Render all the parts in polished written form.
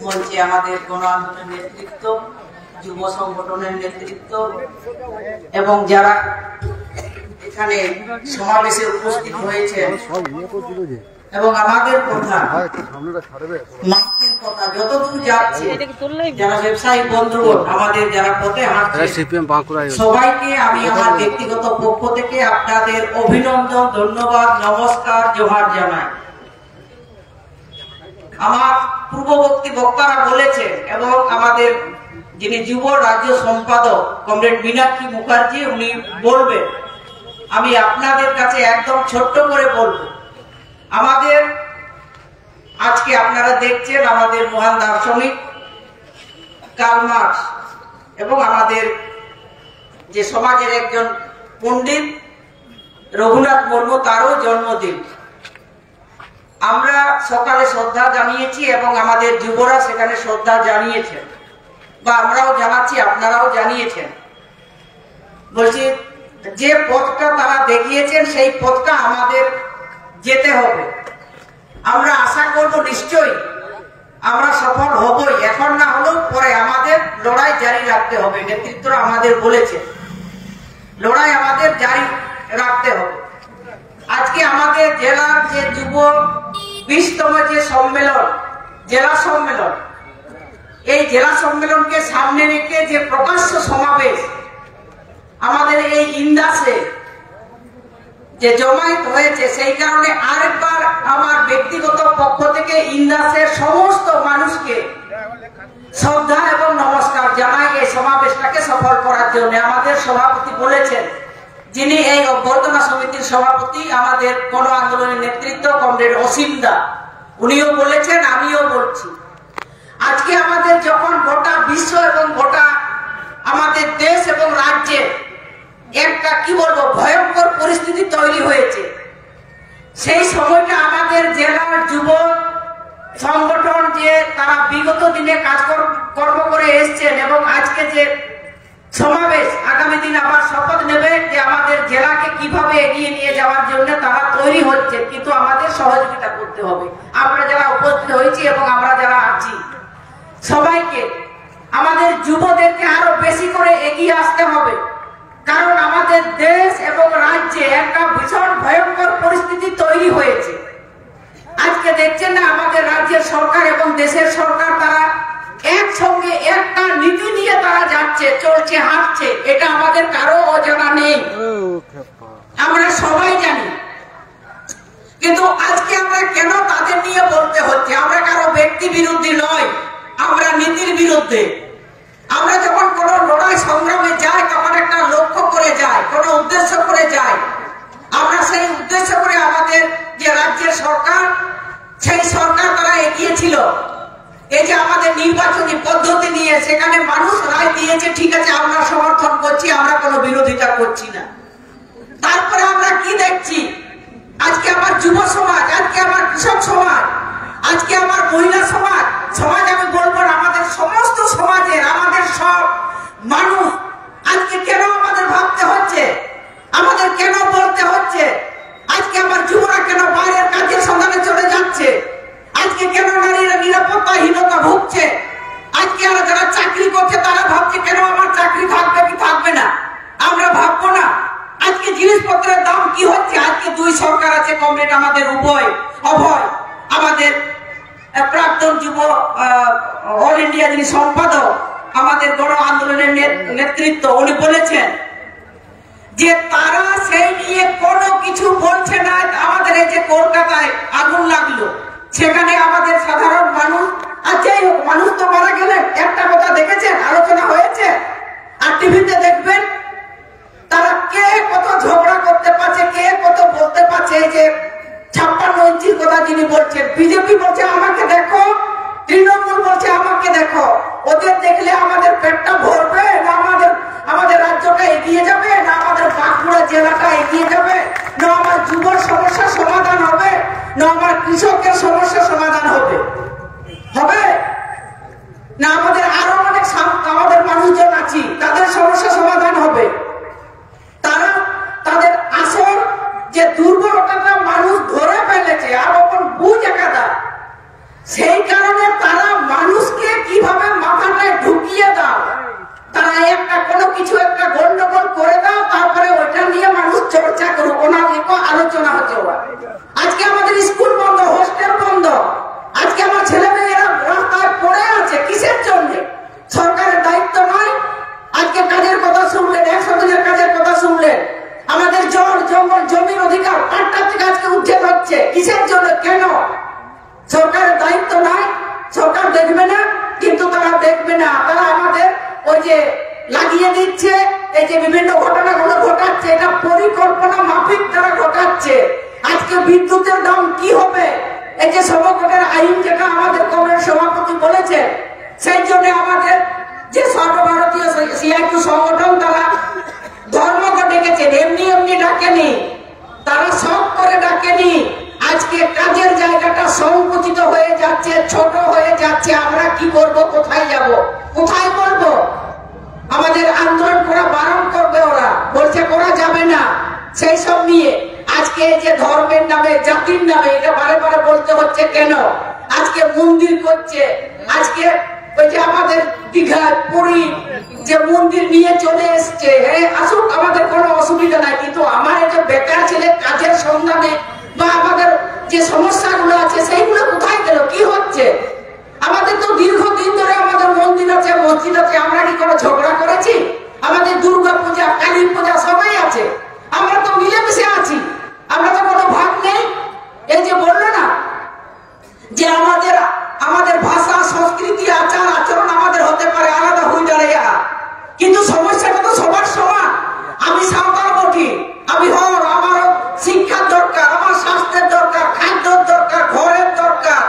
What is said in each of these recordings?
মঞ্চে আমাদের গণ আন্দোলনের নেতৃত্ব, যুব সংগঠনের নেতৃত্ব এবং যারা এখানে সমাবেশে উপস্থিত হয়েছে এবং আমাদের কথা যতদূর যাচ্ছে, যারা ব্যবসায়ী বন্ধুগণ, আমাদের যারা পথে হাঁটছে, সবাইকে আমি আমার ব্যক্তিগত পক্ষ থেকে আপনাদের অভিনন্দন, ধন্যবাদ, নমস্কার, জোহার জানাই। আমার পূর্ববর্তী বক্তারা বলেছেন এবং আমাদের যিনি যুব রাজ্য সম্পাদক কমরেড মীনাক্ষী মুখার্জি উনি বলবেন, আমি আপনাদের কাছে একদম ছোট্ট করে বলব, আমাদের আজকে আপনারা দেখছেন আমাদের মহান দার্শনিক কার্ল মার্কস এবং আমাদের যে সমাজের একজন পণ্ডিত রঘুনাথ মুর্মু, তারও জন্মদিন। আমরা সকালে শ্রদ্ধা জানিয়েছি এবং আমাদের যুবরা সেখানে শ্রদ্ধা জানিয়েছেন, বা আমরাও জানাচ্ছি, আপনারাও জানিয়েছেন। বলছি যে পথটা তারা দেখিয়েছেন সেই পথটা আমাদের যেতে হবে। আমরা আশা করব নিশ্চয়ই আমরা সফল হবই, এখন না হলেও পরে আমাদের লড়াই জারি রাখতে হবে। নেতৃত্বরা আমাদের বলেছে লড়াই আমাদের জারি রাখতে হবে। আজকে আমাদের জেলার যে যুব 20তম যে সম্মেলন, জেলা সম্মেলন, এই জেলা সম্মেলনকে সামনে রেখে যে প্রকাশ্য সমাবেশ আমাদের এই ইন্দাসে যে জমায়েত হয়েছে, সেই কারণে আরেকবার আমার ব্যক্তিগত পক্ষ থেকে ইন্দাসের সমস্ত মানুষকে শ্রদ্ধা এবং নমস্কার জানাই এই সমাবেশটাকে সফল করার জন্য। আমাদের সভাপতি বলেছেন, যিনি এই অভ্যর্থনা সমিতির সভাপতি, আমাদের গণ আন্দোলনের নেতৃত্ব কমরেড অসীম দা, উনিও বলেছেন, আমিও বলছি, আজকে আমাদের যখন গোটা বিশ্ব এবং গোটা আমাদের দেশ এবং রাজ্যে একটা কি বলবো ভয়ঙ্কর পরিস্থিতি তৈরি হয়েছে, সেই সময়টা আমাদের জেলার যুব সংগঠন যে তারা বিগত দিনে কাজকর্ম করে এসছেন এবং আজকে যে সমাবেশ, আগামী দিন আবার শপথ নেবে যে আমাদের জেলাকে কিভাবে এগিয়ে নিয়ে যাওয়ার জন্য তারা তৈরি হচ্ছে, কিন্তু আমাদের সহযোগিতা করতে হবে। আমরা যারা উপস্থিত হয়েছি এবং আমরা যারা আছি, সবাইকে আমাদের যুবদেরকে আরো বেশি করে এগিয়ে আসতে হবে, কারণ আমাদের দেশ এবং রাজ্যে একটা ভীষণ ভয়ঙ্কর পরিস্থিতি তৈরি হয়েছে। আজকে দেখছেন না আমাদের রাজ্যের সরকার এবং দেশের সরকার, তারা একসঙ্গে একটা নীতি নিয়ে তারা যাচ্ছে, চলছে, হাঁটছে, এটা আমাদের কারো অজানা নেই, আমরা সবাই জানি। কিন্তু আজকে আমরা কেন তাদের নিয়ে বলতে হচ্ছে? আমরা কারো ব্যক্তি বিরোধী নয়, আমরা নীতির বিরুদ্ধে। আমরা যখন কোন লড়াই সংগ্রামে যাই তখন একটা লক্ষ্য করে যাই, কোন উদ্দেশ্য করে যাই। আমরা সেই উদ্দেশ্য করে আমাদের যে রাজ্যের সরকার, সেই সরকার তারা এগিয়েছিল এই যে আমাদের নির্বাচনী পদ্ধতি নিয়ে, সেখানে মানুষ রায় দিয়েছে, ঠিক আছে, আমরা সমর্থন করছি, আমরা কোনো বিরোধিতা করছি না। তারপরে আমরা কি দেখছি? আজকে আমার যুব সমাজ, আজকে আমার কৃষক সমাজ, আজকে আমার মহিলা সমাজ, আমি বলবো আমাদের সমস্ত সমাজের, আমাদের সব মানুষ আজকে কেন আমাদের ভাবতে হচ্ছে, আমাদের কেন বলতে হচ্ছে, আজকে আমার যুবরা কেন বাইরের কাজের সন্ধানে চলে যাচ্ছে, আজকে কেন নারীরা নিরাপত্তাহীনতা ভুগছে, আজকে যারা চাকরি করছে তারা ভাবছে কেন আমার চাকরি থাকবে কি থাকবে না, আমরা ভাববো না। আজকে জিনিসপত্রের দাম কি হচ্ছে, আজকে দুই সরকার আছে কমরেড আমাদের অভয়, আমাদের প্রাক্তন যুব অল ইন্ডিয়া যিনি সম্পাদক আমাদের গণ আন্দোলনের নেতৃত্ব, উনি বলেছেন যে তারা সেই নিয়ে কোনো কিছু বলছে না। আমাদের এই যে কলকাতায় আগুন লাগলো, সেখানে আমাদের সাধারণ মানুষ, আর যাই হোক, মানুষ তো মারা গেলেন, একটা কথা দেখেছেন, আলোচনা হয়েছে, আর টিভিতে দেখবেন তারা কে কত ঝগড়া করতে পারছে, কে কত বলতে পারছে। এই যে 56 ইঞ্চির কথা যিনি বলছেন, বিজেপি বলছে আমাকে দেখো, তৃণমূল বলছে আমাকে দেখো, ওদের দেখলে আমাদের পেটটা ভরবে না, আমাদের রাজ্যটা এগিয়ে যাবে না, আমাদের বাঁকুড়া জেলাটা এগিয়ে যাবে না, আমার যুবর সমস্যার সমাধান হবে না, আমার কৃষকের সমস্যার সমাধান হবে না, আমাদের আরো অনেক আমাদের মানুষজন আছি তাদের সমস্যা সমাধান হবে। তারা তাদের আসল যে দুর্বলতা মানুষ আজকে আমাদের স্কুল বন্ধ, হোস্টেল বন্ধ, আজকে আমার ছেলে মেয়েরা রাস্তায় পড়ে আছে কিসের জন্য? সরকারের দায়িত্ব নয়? আজকে কাজের কথা শুনলেন, 100 দিনের কাজের কথা শুনলেন, আমাদের জল জঙ্গল জমির অধিকার পাট্টা থেকে আজকে উচ্ছেদ হচ্ছে কিসের জন্য? কেন? সরকারের দায়িত্ব নয়? সরকার দেখবে না? কিন্তু তারা দেখবে না, তারা আমাদের ওই যে লাগিয়ে দিচ্ছে, এই যে বিভিন্ন ঘটনাগুলো ঘটাচ্ছে, এটা পরিকল্পনা মাফিক তারা ঘটাচ্ছে। আজকে বিদ্যুতের দাম কি হবে? এই যে সমকটের আইন যেটা আমাদের কংগ্রেস সভাপতি বলেছে, সেই জন্য আমাদের যে সর্বভারতীয় সিআইটিউ সংগঠন তারা ধর্মকে ডেকেছেন, এমনি এমনি ডাকেনি, তারা সব করে ডাকেনি। আজকে কাজের জায়গাটা সংকুচিত হয়ে যাচ্ছে, ছোট হয়ে যাচ্ছে। আমরা কি করব? কোথায় যাব? কোথায় বলবো? আমাদের আন্দোলন করা বারণ করবে, ওরা বলছে করা যাবে না। সেই সব নিয়ে আজকে যে ধর্মের নামে, জাতির নামে, এটা বারে বারে বলতে হচ্ছে কেন? আজকে মন্দির করছে, আজকে ওই যে আমাদের দীঘার পুরী যে মন্দির নিয়ে চলে এসছে, হ্যাঁ আসুক, আমাদের কোনো অসুবিধা নাই। কিন্তু আমার এই যে বেকার ছেলে কাজের সন্ধানে বা আমাদের যে সমস্যাগুলো আছে সেইগুলো কোথায় গেল? কি হচ্ছে? আমাদের তো দীর্ঘদিন ধরে আমাদের মন্দির আছে, মসজিদ আছে, আমরা কি কোনো ঝগড়া করেছি? আমাদের দুর্গা পূজা, কালী পূজা সবাই আছে, আমরা তো মিলেমিশে আছি, আমরা তো কোনো ভাগ নেই। এই যে বললো না যে আমাদের ভাষা, সংস্কৃতি, আচার আচরণ আমাদের হতে পারে আলাদা হয়ে দাঁড়াইয়া, কিন্তু সমস্যাটা তো সবার সমান। আমি সাঁওতাল বটি, আমি আমারও শিক্ষার দরকার, আমার স্বাস্থ্যের দরকার, খাদ্যের দরকার, ঘরের দরকার,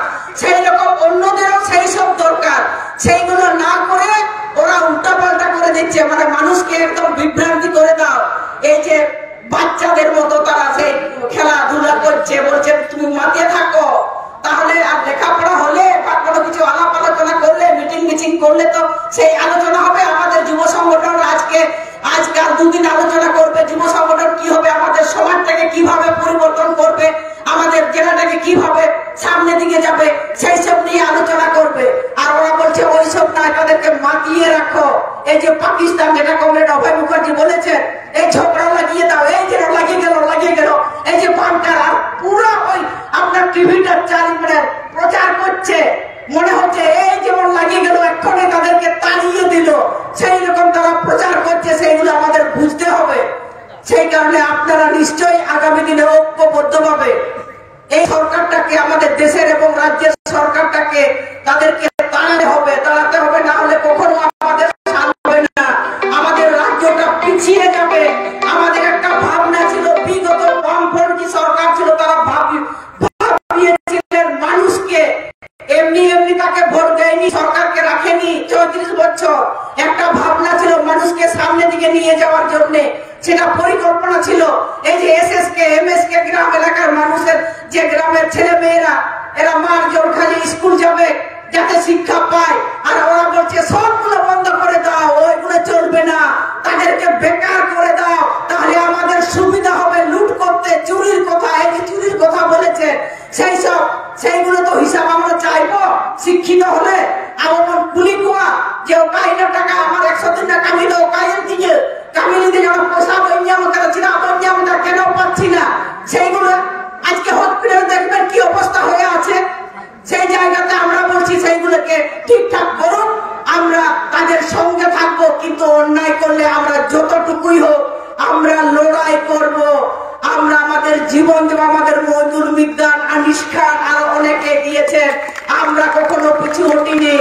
সেই রকম অন্যদেরও সেই সব দরকার। সেইগুলো না করে ওরা উল্টাপাল্টা করে দিচ্ছে, মানে মানুষকে একদম বিভ্রান্তি করে দাও। এই যে বাচ্চাদের মতো তারা সেই খেলাধুলা করছে, বলছে তুমি মাতিয়ে থাকো, তাহলে আর লেখাপড়া হলে বা কোনো কিছু আলাপ আলোচনা করলে, মিটিং করলে তো সেই আলোচনা হবে। আমাদের যুব সংগঠন আজকাল দুদিন আলোচনা করবে, যুব সংগঠন কি হবে, আমাদের সমাজটাকে কিভাবে পরিবর্তন করবে, আমাদের জেলাটাকে কিভাবে সামনে দিকে যাবে, সেই সব নিয়ে আলোচনা করবে। আর ওরা বলছে ওইসব না, তাদেরকে মাতিয়ে রাখো। এই যে পাকিস্তান, যেটা কমরেড অভয় মুখার্জি বলেছেন, এই ঝগড়া লাগিয়ে দাও, এই যে লাগিয়ে গেল, এই যে বান্টার, আর পুরো ওই আপনার টিভিটা মানে প্রচার করছে, মনে হচ্ছে এই যেমন লাগিয়ে গেল এক্ষণে তাদেরকে তাড়িয়ে দিল, সেই রকম তারা প্রচার করছে। সেইগুলো আমাদের বুঝতে হবে। সেই কারণে আপনারা নিশ্চয়ই আগামী দিনে ঐক্যবদ্ধভাবে এই সরকারটাকে, আমাদের দেশের এবং রাজ্যের সরকারটাকে তাদেরকে তাড়াতে হবে, না হলে কখনো আমাদের হবে না, আমাদের রাজ্যটা পিছিয়ে যাবে। আমাদের একটা ভাবনা ছিল, বিগত বামপন্থী সরকার ছিল, তারা ভাবিয়েছিলেন মানুষকে, এমনি তাকে ভোট দেয়নি, সরকারকে রাখেনি 34 বছর। একটা ভাবনা ছিল মানুষকে সামনে দিকে নিয়ে যাওয়ার জন্য, সেটা পরিকল্পনা ছিল। এই যে এসএসকে, এমএসকে, গ্রাম এলাকার মানুষের যে গ্রামের ছেলে মেয়েরা এরা মার জল খালি স্কুল যাবে যাতে শিক্ষা পায়, আর ওরা বলছে সবগুলো বন্ধ করে দাও, ওইগুলো চলবে না, তাদেরকে বেকার করে দাও, তাহলে আমাদের সুবিধা হবে লুট করতে। চুরির কথা, এই যে চুরির কথা বলেছে, সেইগুলো তো হিসাব আমরা চাইবো শিক্ষিত হলে। আমার কুলি কুয়া যে ও কাহিনা টাকা আমার 100 দিন না কামিল, ও কাহিন দিয়ে কামিলি দিয়ে আমার পয়সা বইয়াম করেছি না, বইয়ামটা কেন পাচ্ছি না, সেইগুলো আজকে হসপিটালে দেখবেন কি অবস্থা হয়ে আছে। সেই জায়গাতে আমরা বলছি সেইগুলোকে ঠিকঠাক করুন, আমরা তাদের সঙ্গে থাকবো, কিন্তু অন্যায় করলে আমরা যতটুকুই হোক আমরা লড়াই করব। আমরা আমাদের জীবন দেব, আমাদের মজুর বিজ্ঞান, আনিস খান আর অনেকে দিয়েছে, আমরা কখনো পিছু হটিনি,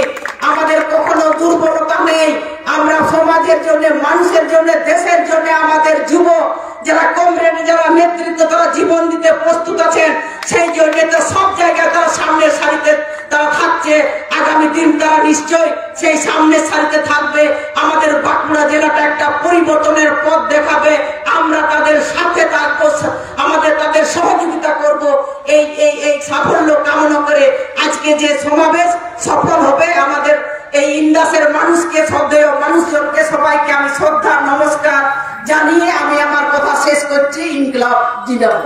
আমাদের কখনো দুর্বলতা নেই। আমরা সমাজের জন্য, মানুষের জন্য, দেশের জন্য আমাদের যুব যারা কমরেড, যারা নেতৃত্ব, তারা জীবন দিতে প্রস্তুত আছেন। সেই জন্য তো সব জায়গায় তারা সামনের সারিতে তারা থাকছে। আগামী দিন তারা নিশ্চয় সেই সামনের সারিতে থাকবে। আমাদের বাঁকুড়া জেলাটা একটা পরিবর্তনের পথ দেখাবে। আমরা তাদের সাথে থাকবো, আমাদের তাদের সহযোগিতা করব। এই সাফল্য কামনা করে আজকে যে সমাবেশ সফল হবে, আমাদের এই ইন্দাসের মানুষকে, শ্রদ্ধেয় মানুষজনকে সবাইকে আমি শ্রদ্ধা নমস্কার জানিয়ে আমি আমার কথা শেষ করছি। ইনকলাব জিন্দাবাদ।